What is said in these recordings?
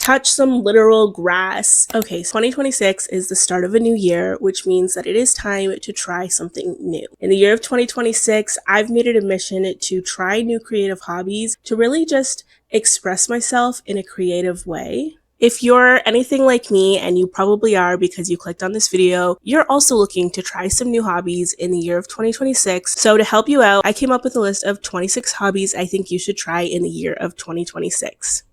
touch some literal grass. Okay, so 2026 is the start of a new year, which means that it is time to try something new. In the year of 2026, I've made it a mission to try new creative hobbies, to really just express myself in a creative way. If you're anything like me, and you probably are because you clicked on this video, you're also looking to try some new hobbies in the year of 2026. So to help you out, I came up with a list of 26 hobbies I think you should try in the year of 2026.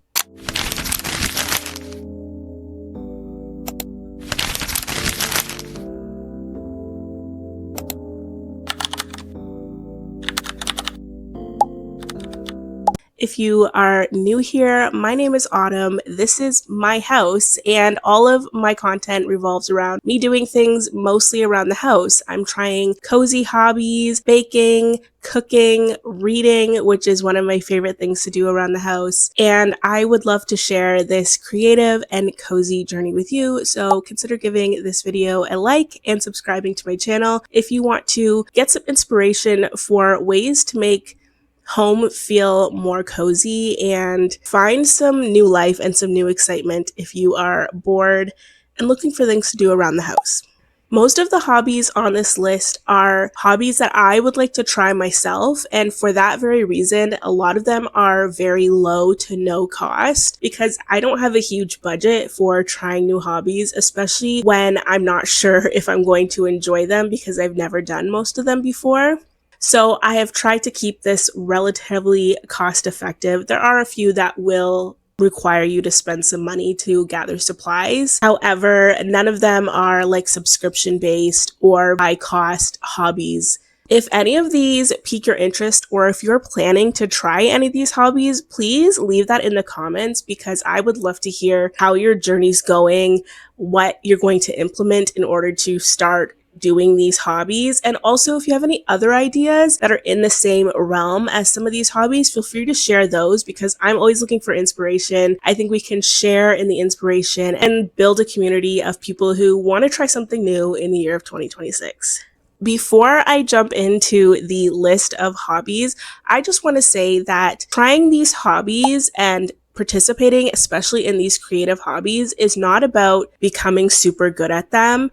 If you are new here, my name is Autumn. This is my house, and all of my content revolves around me doing things mostly around the house. I'm trying cozy hobbies, baking, cooking, reading, which is one of my favorite things to do around the house. And I would love to share this creative and cozy journey with you. So consider giving this video a like and subscribing to my channel if you want to get some inspiration for ways to make home feel more cozy and find some new life and some new excitement if you are bored and looking for things to do around the house. Most of the hobbies on this list are hobbies that I would like to try myself, and for that very reason, a lot of them are very low to no cost because I don't have a huge budget for trying new hobbies, especially when I'm not sure if I'm going to enjoy them because I've never done most of them before. So I have tried to keep this relatively cost effective. There are a few that will require you to spend some money to gather supplies. However, none of them are like subscription based or high cost hobbies. If any of these pique your interest, or if you're planning to try any of these hobbies, please leave that in the comments because I would love to hear how your journey's going, what you're going to implement in order to start doing these hobbies. And also, if you have any other ideas that are in the same realm as some of these hobbies, feel free to share those because I'm always looking for inspiration. I think we can share in the inspiration and build a community of people who want to try something new in the year of 2026. Before I jump into the list of hobbies, I just want to say that trying these hobbies and participating, especially in these creative hobbies, is not about becoming super good at them.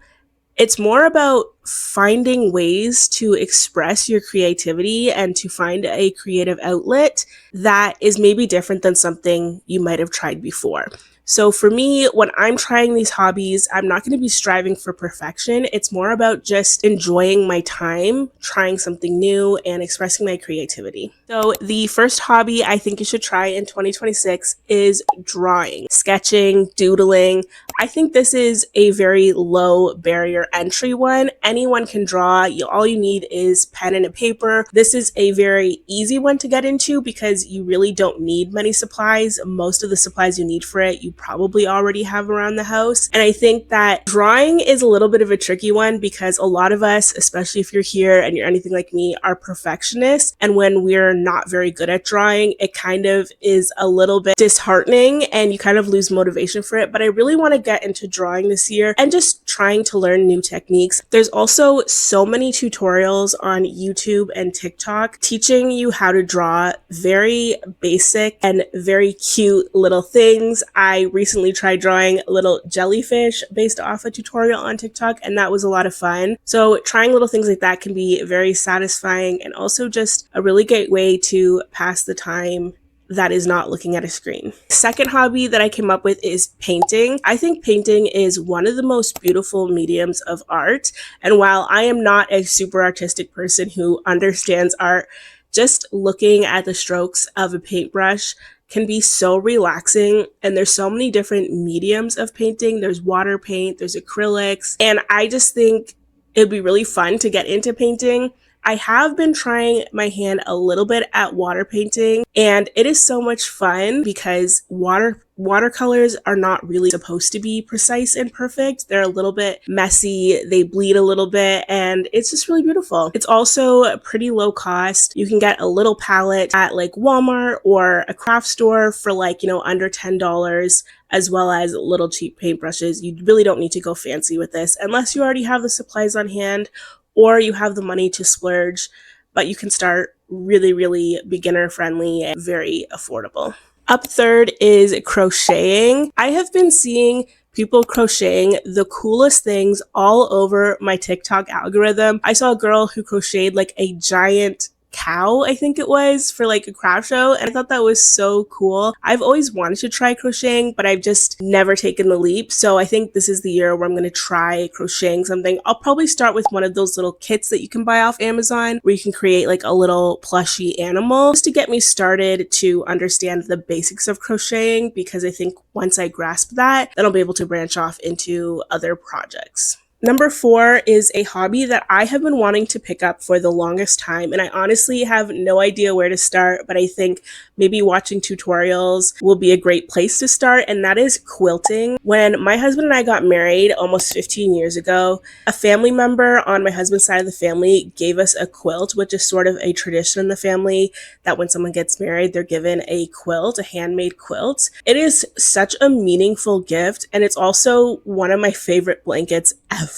It's more about finding ways to express your creativity and to find a creative outlet that is maybe different than something you might have tried before. So for me, when I'm trying these hobbies, I'm not going to be striving for perfection. It's more about just enjoying my time, trying something new, and expressing my creativity. So the first hobby I think you should try in 2026 is drawing, sketching, doodling. I think this is a very low barrier entry one. Anyone can draw. All you need is pen and a paper. This is a very easy one to get into because you really don't need many supplies. Most of the supplies you need for it, you probably already have around the house. And I think that drawing is a little bit of a tricky one because a lot of us, especially if you're here and you're anything like me, are perfectionists. And when we're not very good at drawing, it kind of is a little bit disheartening and you kind of lose motivation for it. But I really want to get into drawing this year and just trying to learn new techniques. There's also so many tutorials on YouTube and TikTok teaching you how to draw very basic and very cute little things. I recently tried drawing a little jellyfish based off a tutorial on TikTok, and that was a lot of fun. So trying little things like that can be very satisfying and also just a really great way to pass the time that is not looking at a screen. Second hobby that I came up with is painting. I think painting is one of the most beautiful mediums of art. And while I am not a super artistic person who understands art, just looking at the strokes of a paintbrush can be so relaxing. And there's so many different mediums of painting. There's water paint, there's acrylics, and I just think it'd be really fun to get into painting. I have been trying my hand a little bit at water painting, and it is so much fun because watercolors are not really supposed to be precise and perfect. They're a little bit messy, they bleed a little bit, and it's just really beautiful. It's also pretty low cost. You can get a little palette at like Walmart or a craft store for like, under $10, as well as little cheap paintbrushes. You really don't need to go fancy with this unless you already have the supplies on hand or you have the money to splurge, but you can start really, really beginner friendly and very affordable. Up third is crocheting. I have been seeing people crocheting the coolest things all over my TikTok algorithm. I saw a girl who crocheted like a giant cow, I think it was, for like a craft show, and I thought that was so cool. I've always wanted to try crocheting, but I've just never taken the leap. So I think this is the year where I'm going to try crocheting something. I'll probably start with one of those little kits that you can buy off Amazon where you can create like a little plushy animal, just to get me started to understand the basics of crocheting, because I think once I grasp that, then I'll be able to branch off into other projects. Number 4 is a hobby that I have been wanting to pick up for the longest time, and I honestly have no idea where to start, but I think maybe watching tutorials will be a great place to start, and that is quilting. When my husband and I got married almost 15 years ago, a family member on my husband's side of the family gave us a quilt, which is sort of a tradition in the family that when someone gets married, they're given a quilt, a handmade quilt. It is such a meaningful gift, and it's also one of my favorite blankets ever.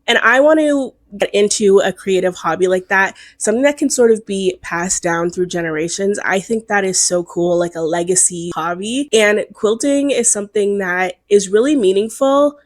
And I want to get into a creative hobby like that, something that can sort of be passed down through generations. I think that is so cool, like a legacy hobby. And quilting is something that is really meaningful,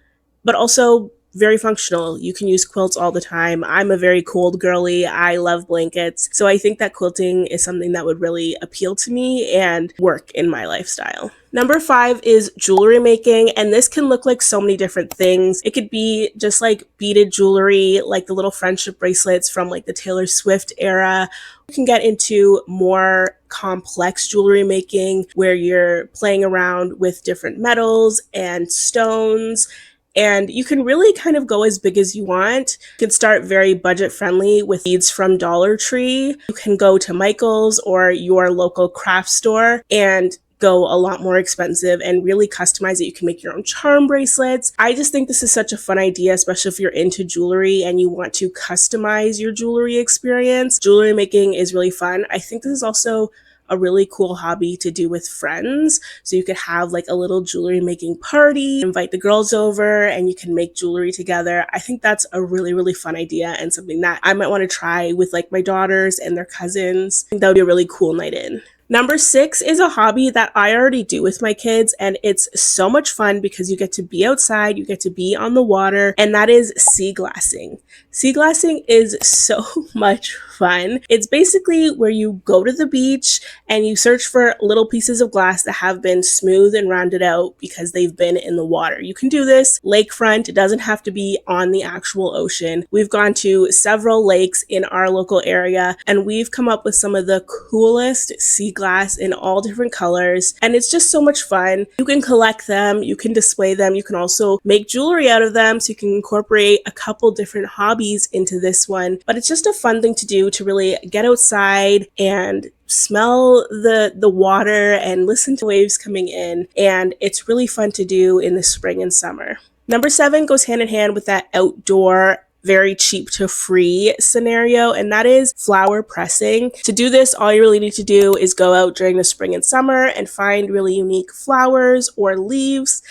but also very functional. You can use quilts all the time. I'm a very cold girly. I love blankets. So I think that quilting is something that would really appeal to me and work in my lifestyle. Number 5 is jewelry making, and this can look like so many different things. It could be just like beaded jewelry, like the little friendship bracelets from like the Taylor Swift era. You can get into more complex jewelry making where you're playing around with different metals and stones. And you can really kind of go as big as you want. You can start very budget friendly with beads from Dollar Tree. You can go to Michael's or your local craft store and go a lot more expensive and really customize it. You can make your own charm bracelets. I just think this is such a fun idea, especially if you're into jewelry and you want to customize your jewelry experience. Jewelry making is really fun. I think this is also a really cool hobby to do with friends. So you could have like a little jewelry making party, invite the girls over, and you can make jewelry together. I think that's a really, really fun idea and something that I might want to try with like my daughters and their cousins. I think that would be a really cool night in. Number 6 is a hobby that I already do with my kids, and it's so much fun because you get to be outside, you get to be on the water, and that is sea glassing. Sea glassing is so much fun. It's basically where you go to the beach and you search for little pieces of glass that have been smooth and rounded out because they've been in the water. You can do this lakefront. It doesn't have to be on the actual ocean. We've gone to several lakes in our local area, and we've come up with some of the coolest sea glass in all different colors, and it's just so much fun. You can collect them, you can display them, you can also make jewelry out of them, so you can incorporate a couple different hobbies into this one. But it's just a fun thing to do, to really get outside and smell the water and listen to waves coming in, and it's really fun to do in the spring and summer. Number 7 goes hand in hand with that outdoor, very cheap to free scenario, and that is flower pressing. To do this, all you really need to do is go out during the spring and summer and find really unique flowers or leaves,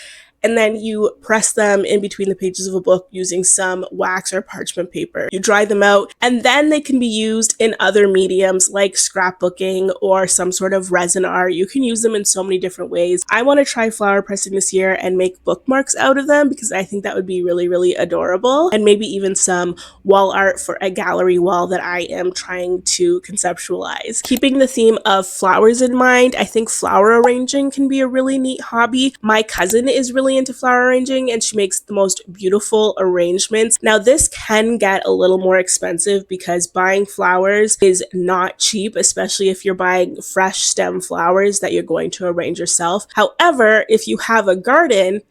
and then you press them in between the pages of a book using some wax or parchment paper. You dry them out, and then they can be used in other mediums like scrapbooking or some sort of resin art. You can use them in so many different ways. I want to try flower pressing this year and make bookmarks out of them because I think that would be really, really adorable, and maybe even some wall art for a gallery wall that I am trying to conceptualize. Keeping the theme of flowers in mind, I think flower arranging can be a really neat hobby. My cousin is really into flower arranging, and she makes the most beautiful arrangements. Now, this can get a little more expensive because buying flowers is not cheap, especially if you're buying fresh stem flowers that you're going to arrange yourself. However, if you have a garden,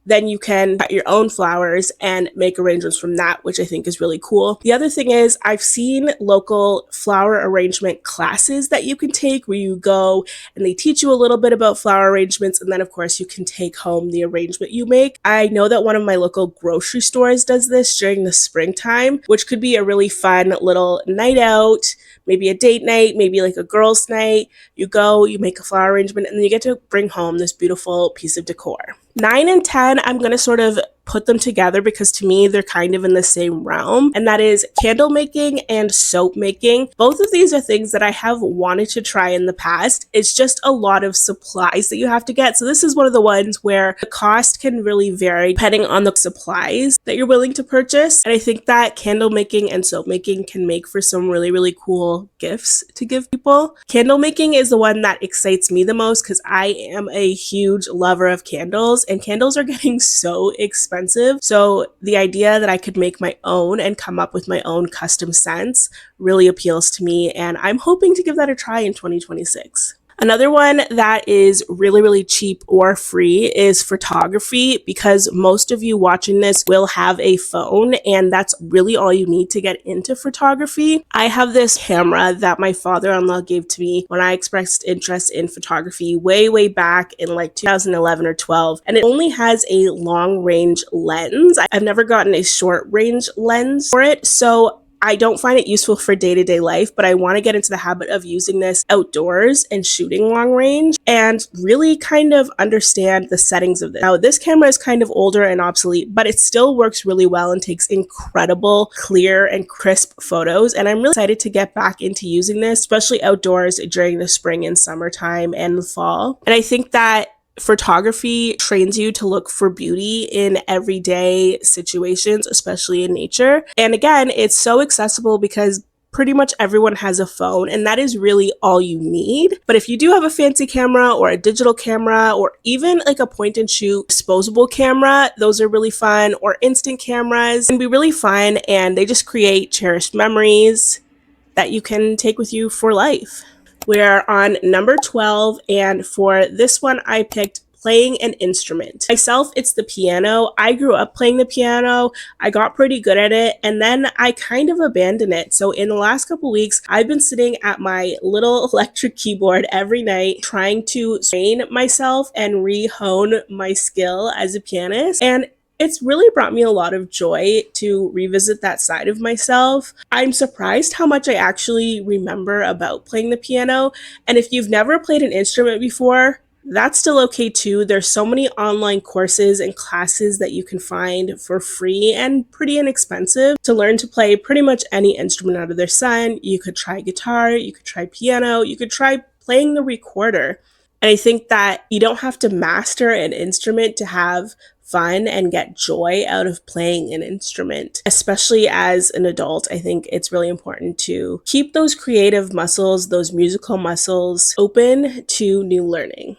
then you can cut your own flowers and make arrangements from that, which I think is really cool. The other thing is I've seen local flower arrangement classes that you can take where you go and they teach you a little bit about flower arrangements, and then of course you can take home the arrangement you make. I know that one of my local grocery stores does this during the springtime, which could be a really fun little night out, maybe a date night, maybe like a girls' night. You go, you make a flower arrangement, and then you get to bring home this beautiful piece of decor. 9 and 10, I'm going to sort of put them together because to me they're kind of in the same realm, and that is candle making and soap making. Both of these are things that I have wanted to try in the past. It's just a lot of supplies that you have to get. So this is one of the ones where the cost can really vary depending on the supplies that you're willing to purchase. And I think that candle making and soap making can make for some really, really cool gifts to give people. Candle making is the one that excites me the most because I am a huge lover of candles, and candles are getting so expensive. So the idea that I could make my own and come up with my own custom scents really appeals to me, and I'm hoping to give that a try in 2026. Another one that is really, really cheap or free is photography, because most of you watching this will have a phone, and that's really all you need to get into photography. I have this camera that my father-in-law gave to me when I expressed interest in photography way, way back in like 2011 or 12, and it only has a long range lens. I've never gotten a short range lens for it, so I don't find it useful for day-to-day life, but I want to get into the habit of using this outdoors and shooting long range and really kind of understand the settings of this. Now, this camera is kind of older and obsolete, but it still works really well and takes incredible, clear, and crisp photos. And I'm really excited to get back into using this, especially outdoors during the spring and summertime and the fall. And I think that photography trains you to look for beauty in everyday situations, especially in nature. And again, it's so accessible because pretty much everyone has a phone, and that is really all you need. But if you do have a fancy camera or a digital camera or even like a point and shoot disposable camera, those are really fun, or instant cameras can be really fun, and they just create cherished memories that you can take with you for life. We're on number 12, and for this one, I picked playing an instrument. Myself, it's the piano. I grew up playing the piano. I got pretty good at it, and then I kind of abandoned it. So in the last couple weeks, I've been sitting at my little electric keyboard every night trying to train myself and re-hone my skill as a pianist. And it's really brought me a lot of joy to revisit that side of myself. I'm surprised how much I actually remember about playing the piano. And if you've never played an instrument before, that's still okay too. There's so many online courses and classes that you can find for free and pretty inexpensive to learn to play pretty much any instrument under the sun. You could try guitar, you could try piano, you could try playing the recorder. And I think that you don't have to master an instrument to have fun and get joy out of playing an instrument. Especially as an adult, I think it's really important to keep those creative muscles, those musical muscles open to new learning.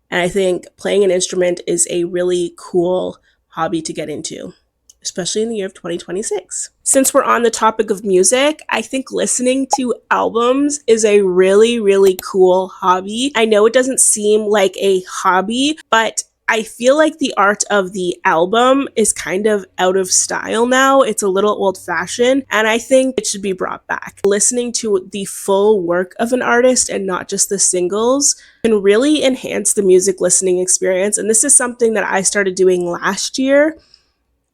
And I think playing an instrument is a really cool hobby to get into, especially in the year of 2026. Since we're on the topic of music, I think listening to albums is a really, really cool hobby. I know it doesn't seem like a hobby, but I feel like the art of the album is kind of out of style now. It's a little old-fashioned, and I think it should be brought back. Listening to the full work of an artist and not just the singles can really enhance the music listening experience, and this is something that I started doing last year.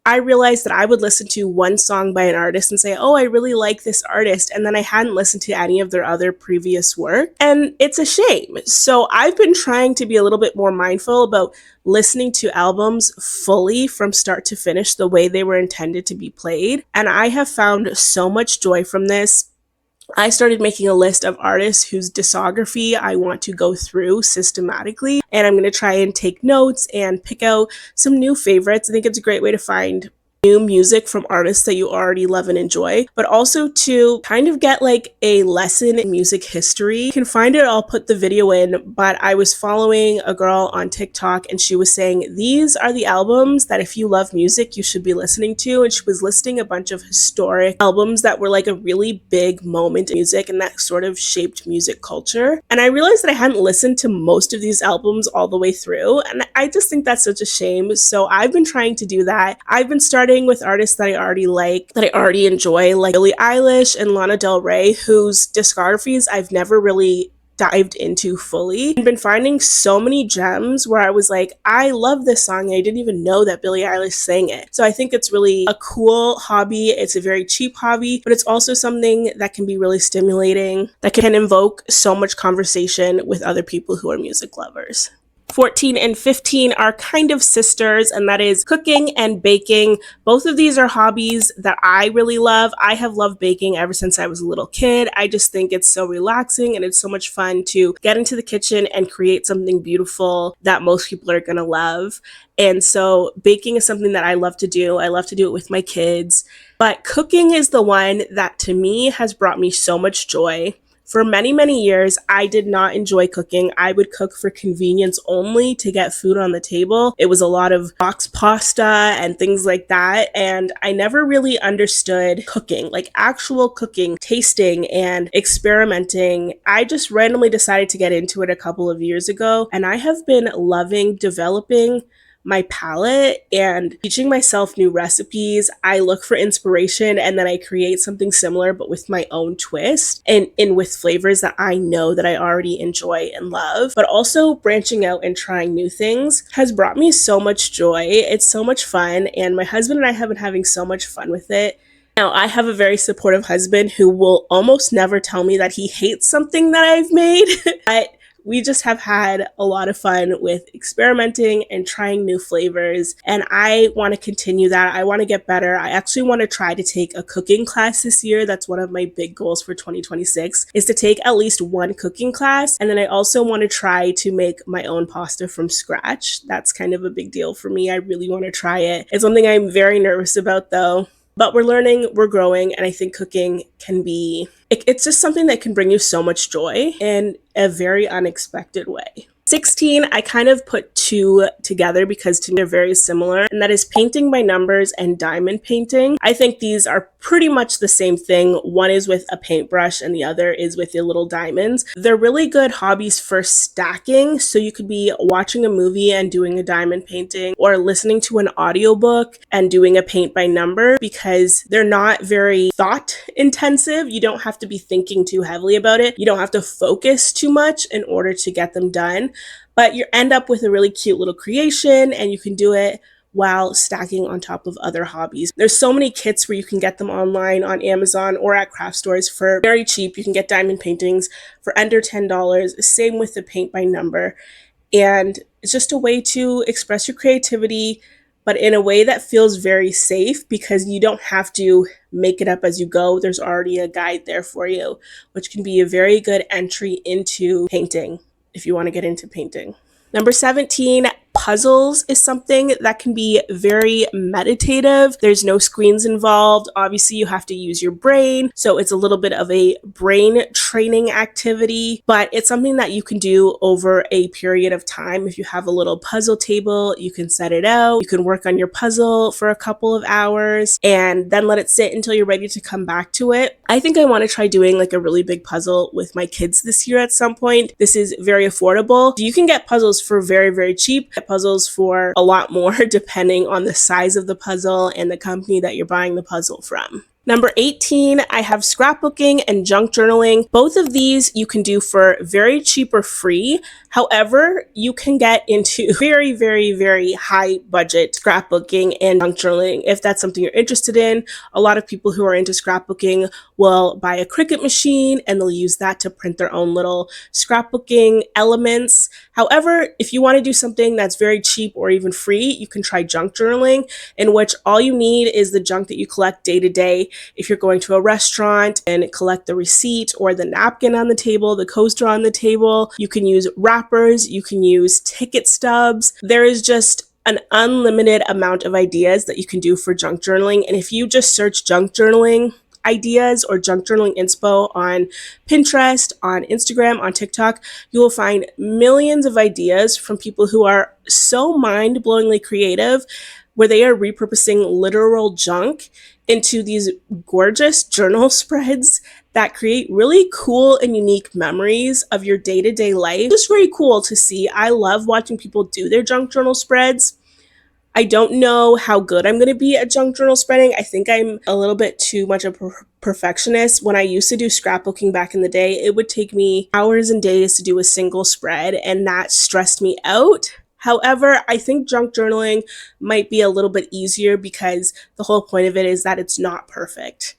I realized that I would listen to one song by an artist and say, oh, I really like this artist, and then I hadn't listened to any of their other previous work, and it's a shame. So I've been trying to be a little bit more mindful about listening to albums fully from start to finish the way they were intended to be played, and I have found so much joy from this. I started making a list of artists whose discography I want to go through systematically, and I'm going to try and take notes and pick out some new favorites. I think it's a great way to find new music from artists that you already love and enjoy, but also to kind of get like a lesson in music history. You can find it, I'll put the video in, but I was following a girl on TikTok and she was saying, these are the albums that if you love music, you should be listening to. And she was listing a bunch of historic albums that were like a really big moment in music and that sort of shaped music culture. And I realized that I hadn't listened to most of these albums all the way through. And I just think that's such a shame. So I've been trying to do that. I've been starting with artists that I already like, that I already enjoy, like Billie Eilish and Lana Del Rey, whose discographies I've never really dived into fully. I've been finding so many gems where I was like, I love this song and I didn't even know that Billie Eilish sang it. So I think it's really a cool hobby. It's a very cheap hobby, but it's also something that can be really stimulating, that can invoke so much conversation with other people who are music lovers. 14 and 15 are kind of sisters, and that is cooking and baking. Both of these are hobbies that I really love. I have loved baking ever since I was a little kid. I just think it's so relaxing and it's so much fun to get into the kitchen and create something beautiful that most people are going to love. And so baking is something that I love to do. I love to do it with my kids. But cooking is the one that to me has brought me so much joy. For many, many years, I did not enjoy cooking. I would cook for convenience only to get food on the table. It was a lot of box pasta and things like that. And I never really understood cooking, like actual cooking, tasting and experimenting. I just randomly decided to get into it a couple of years ago. And I have been loving developing my palette and teaching myself new recipes. I look for inspiration and then I create something similar but with my own twist and in with flavors that I know that I already enjoy and love. But also branching out and trying new things has brought me so much joy. It's so much fun and my husband and I have been having so much fun with it. Now, I have a very supportive husband who will almost never tell me that he hates something that I've made, but we just have had a lot of fun with experimenting and trying new flavors. And I want to continue that. I want to get better. I actually want to try to take a cooking class this year. That's one of my big goals for 2026 is to take at least one cooking class. And then I also want to try to make my own pasta from scratch. That's kind of a big deal for me. I really want to try it. It's something I'm very nervous about though. But we're learning, we're growing, and I think cooking can be, it's just something that can bring you so much joy in a very unexpected way. 16, I kind of put two together because to me they're very similar, and that is painting by numbers and diamond painting. I think these are pretty much the same thing. One is with a paintbrush and the other is with the little diamonds. They're really good hobbies for stacking, so you could be watching a movie and doing a diamond painting or listening to an audiobook and doing a paint by number because they're not very thought intensive. You don't have to be thinking too heavily about it. You don't have to focus too much in order to get them done. But you end up with a really cute little creation and you can do it while stacking on top of other hobbies. There's so many kits where you can get them online on Amazon or at craft stores for very cheap. You can get diamond paintings for under $10. Same with the paint by number. And it's just a way to express your creativity, but in a way that feels very safe because you don't have to make it up as you go. There's already a guide there for you, which can be a very good entry into painting if you want to get into painting. Number 17, puzzles is something that can be very meditative. There's no screens involved. Obviously, you have to use your brain. So it's a little bit of a brain training activity, but it's something that you can do over a period of time. If you have a little puzzle table, you can set it out. You can work on your puzzle for a couple of hours and then let it sit until you're ready to come back to it. I think I want to try doing like a really big puzzle with my kids this year at some point. This is very affordable. You can get puzzles for very, very cheap. Puzzles for a lot more depending on the size of the puzzle and the company that you're buying the puzzle from. Number 18, I have scrapbooking and junk journaling. Both of these you can do for very cheap or free. However, you can get into very, very, very high budget scrapbooking and junk journaling if that's something you're interested in. A lot of people who are into scrapbooking will buy a Cricut machine and they'll use that to print their own little scrapbooking elements. However, if you want to do something that's very cheap or even free, you can try junk journaling, in which all you need is the junk that you collect day to day. If you're going to a restaurant and collect the receipt or the napkin on the table, the coaster on the table, you can use wrappers, you can use ticket stubs. There is just an unlimited amount of ideas that you can do for junk journaling. And if you just search junk journaling ideas or junk journaling inspo on Pinterest, on Instagram, on TikTok, you will find millions of ideas from people who are so mind-blowingly creative where they are repurposing literal junk into these gorgeous journal spreads that create really cool and unique memories of your day-to-day life. It's very cool to see. I love watching people do their junk journal spreads. I don't know how good I'm going to be at junk journal spreading. I think I'm a little bit too much of a perfectionist. When I used to do scrapbooking back in the day, it would take me hours and days to do a single spread, and that stressed me out. However, I think junk journaling might be a little bit easier because the whole point of it is that it's not perfect.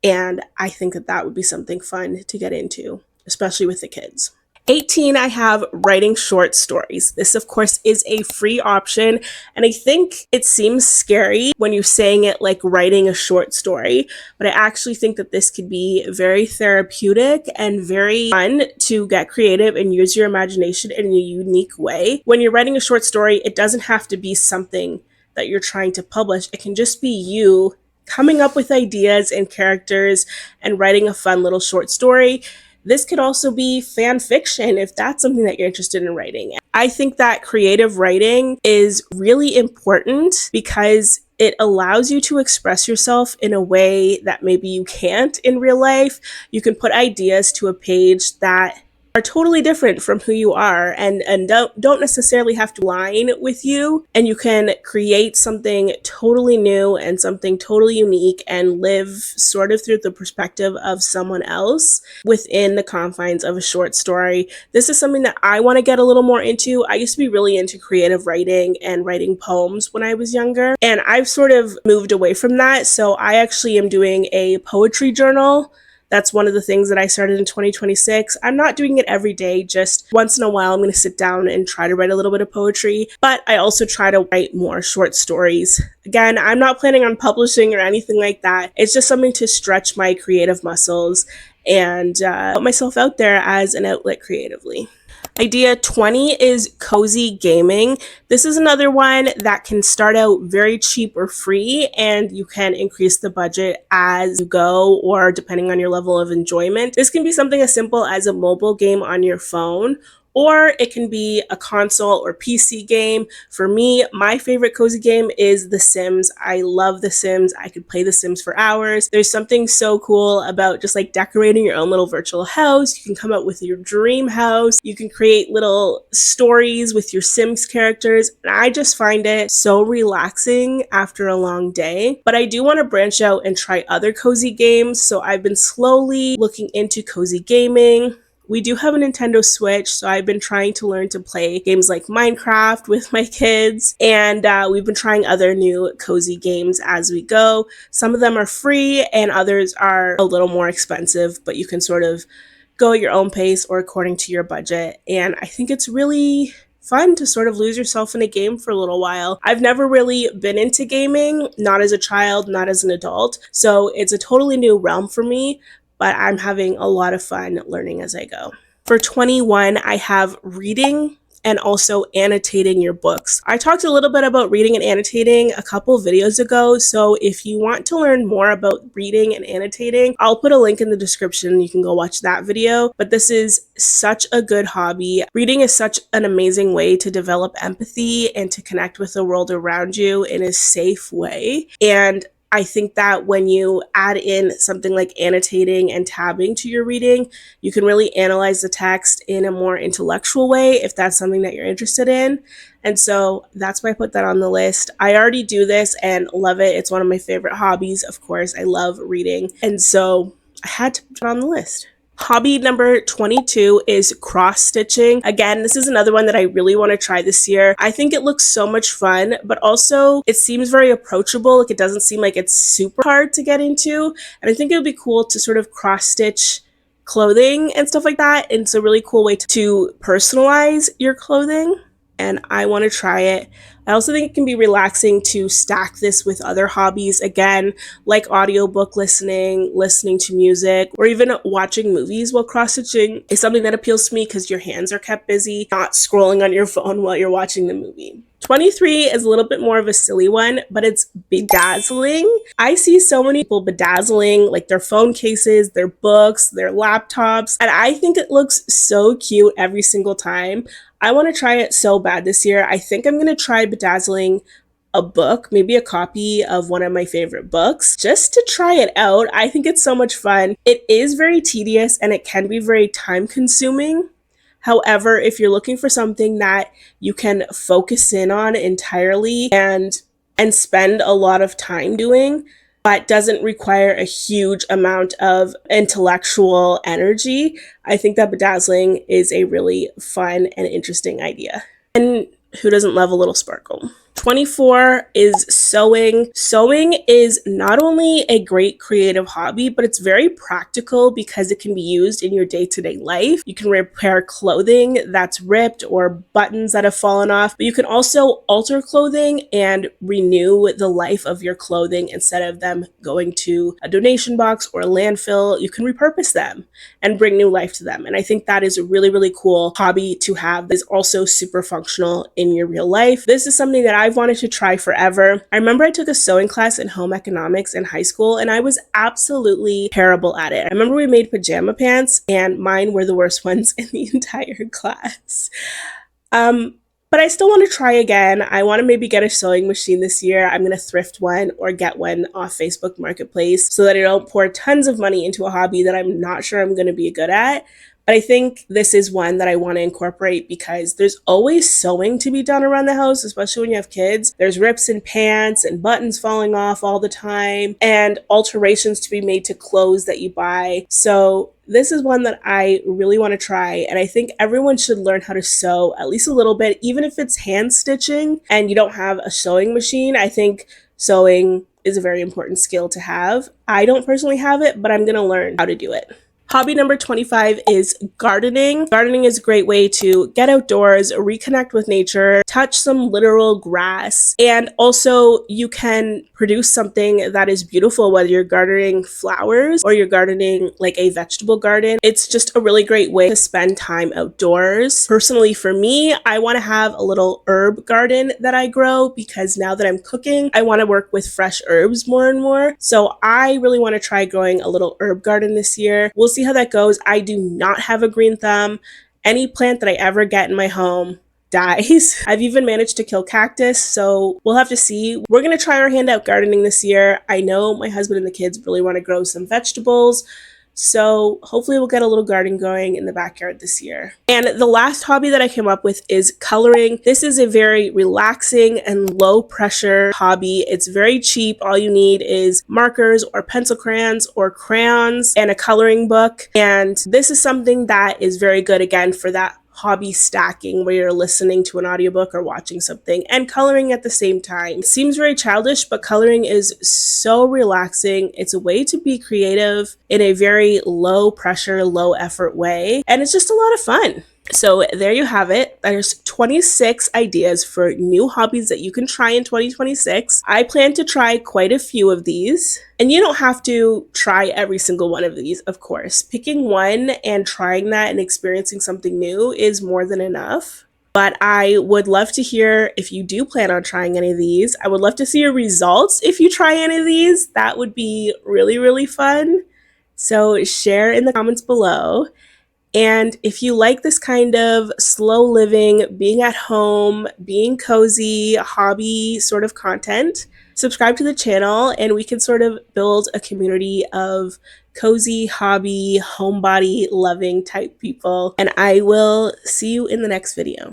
And I think that that would be something fun to get into, especially with the kids. 18, I have writing short stories. This, of course, is a free option, and I think it seems scary when you're saying it like writing a short story, but I actually think that this could be very therapeutic and very fun to get creative and use your imagination in a unique way. When you're writing a short story, it doesn't have to be something that you're trying to publish. It can just be you coming up with ideas and characters and writing a fun little short story. This could also be fan fiction if that's something that you're interested in writing. I think that creative writing is really important because it allows you to express yourself in a way that maybe you can't in real life. You can put ideas to a page that are totally different from who you are and don't necessarily have to align with you, and you can create something totally new and something totally unique and live sort of through the perspective of someone else within the confines of a short story. This is something that I want to get a little more into. I used to be really into creative writing and writing poems when I was younger, and I've sort of moved away from that. So I actually am doing a poetry journal. That's one of the things that I started in 2026. I'm not doing it every day, just once in a while I'm going to sit down and try to write a little bit of poetry, but I also try to write more short stories. Again, I'm not planning on publishing or anything like that. It's just something to stretch my creative muscles and put myself out there as an outlet creatively. Idea 20 is cozy gaming. This is another one that can start out very cheap or free, and you can increase the budget as you go or depending on your level of enjoyment. This can be something as simple as a mobile game on your phone, or it can be a console or PC game. For me, my favorite cozy game is The Sims. I love The Sims. I could play The Sims for hours. There's something so cool about just like decorating your own little virtual house. You can come up with your dream house. You can create little stories with your Sims characters. And I just find it so relaxing after a long day. But I do want to branch out and try other cozy games. So I've been slowly looking into cozy gaming. We do have a Nintendo Switch, so I've been trying to learn to play games like Minecraft with my kids, and we've been trying other new cozy games as we go. Some of them are free, and others are a little more expensive, but you can sort of go at your own pace or according to your budget, and I think it's really fun to sort of lose yourself in a game for a little while. I've never really been into gaming, not as a child, not as an adult, so it's a totally new realm for me, but I'm having a lot of fun learning as I go. For 21, I have reading and also annotating your books. I talked a little bit about reading and annotating a couple videos ago, so if you want to learn more about reading and annotating, I'll put a link in the description. You can go watch that video, but this is such a good hobby. Reading is such an amazing way to develop empathy and to connect with the world around you in a safe way, and I think that when you add in something like annotating and tabbing to your reading, you can really analyze the text in a more intellectual way if that's something that you're interested in. And so that's why I put that on the list. I already do this and love it. It's one of my favorite hobbies. Of course, I love reading. And so I had to put it on the list. Hobby number 22 is cross stitching. Again, this is another one that I really want to try this year. I think it looks so much fun, but also it seems very approachable. Like it doesn't seem like it's super hard to get into. And I think it would be cool to sort of cross stitch clothing and stuff like that. And it's a really cool way to personalize your clothing. And I want to try it. I also think it can be relaxing to stack this with other hobbies, again, like audiobook listening, listening to music, or even watching movies while cross-stitching is something that appeals to me because your hands are kept busy, not scrolling on your phone while you're watching the movie. 23 is a little bit more of a silly one, but it's bedazzling. I see so many people bedazzling like their phone cases, their books, their laptops, and I think it looks so cute every single time. I want to try it so bad this year. I think I'm going to try bedazzling a book, maybe a copy of one of my favorite books, just to try it out. I think it's so much fun. It is very tedious and it can be very time consuming. However, if you're looking for something that you can focus in on entirely and spend a lot of time doing, but doesn't require a huge amount of intellectual energy, I think that bedazzling is a really fun and interesting idea. And who doesn't love a little sparkle? 24 is sewing. Sewing is not only a great creative hobby, but it's very practical because it can be used in your day-to-day life. You can repair clothing that's ripped or buttons that have fallen off, but you can also alter clothing and renew the life of your clothing. Instead of them going to a donation box or a landfill, you can repurpose them and bring new life to them. And I think that is a really, really cool hobby to have that is also super functional in your real life. This is something that I've wanted to try forever. I remember I took a sewing class in home economics in high school and I was absolutely terrible at it. I remember we made pajama pants and mine were the worst ones in the entire class. But I still want to try again. I want to maybe get a sewing machine this year. I'm going to thrift one or get one off Facebook Marketplace so that I don't pour tons of money into a hobby that I'm not sure I'm going to be good at. But I think this is one that I want to incorporate because there's always sewing to be done around the house, especially when you have kids. There's rips in pants and buttons falling off all the time and alterations to be made to clothes that you buy. So this is one that I really want to try, and I think everyone should learn how to sew at least a little bit, even if it's hand stitching and you don't have a sewing machine. I think sewing is a very important skill to have. I don't personally have it, but I'm going to learn how to do it. Hobby number 25 is gardening. Gardening is a great way to get outdoors, reconnect with nature, touch some literal grass, and also you can produce something that is beautiful, whether you're gardening flowers or you're gardening like a vegetable garden. It's just a really great way to spend time outdoors. Personally, for me, I want to have a little herb garden that I grow because now that I'm cooking, I want to work with fresh herbs more and more. So I really want to try growing a little herb garden this year. We'll see how that goes. I do not have a green thumb. Any plant that I ever get in my home dies. I've even managed to kill cactus, so we'll have to see. We're going to try our hand out gardening this year. I know my husband and the kids really want to grow some vegetables, so hopefully we'll get a little garden going in the backyard this year. And the last hobby that I came up with is coloring. This is a very relaxing and low pressure hobby. It's very cheap. All you need is markers or pencil crayons or crayons and a coloring book. And this is something that is very good, again, for that hobby stacking where you're listening to an audiobook or watching something and coloring at the same time. It seems very childish, but coloring is so relaxing. It's a way to be creative in a very low pressure, low effort way, and it's just a lot of fun. So there you have it. There's 26 ideas for new hobbies that you can try in 2026. I plan to try quite a few of these. And you don't have to try every single one of these, of course. Picking one and trying that and experiencing something new is more than enough. But I would love to hear if you do plan on trying any of these. I would love to see your results if you try any of these. That would be really, really fun. So share in the comments below. And if you like this kind of slow living, being at home, being cozy, hobby sort of content, subscribe to the channel and we can sort of build a community of cozy, hobby, homebody loving type people. And I will see you in the next video.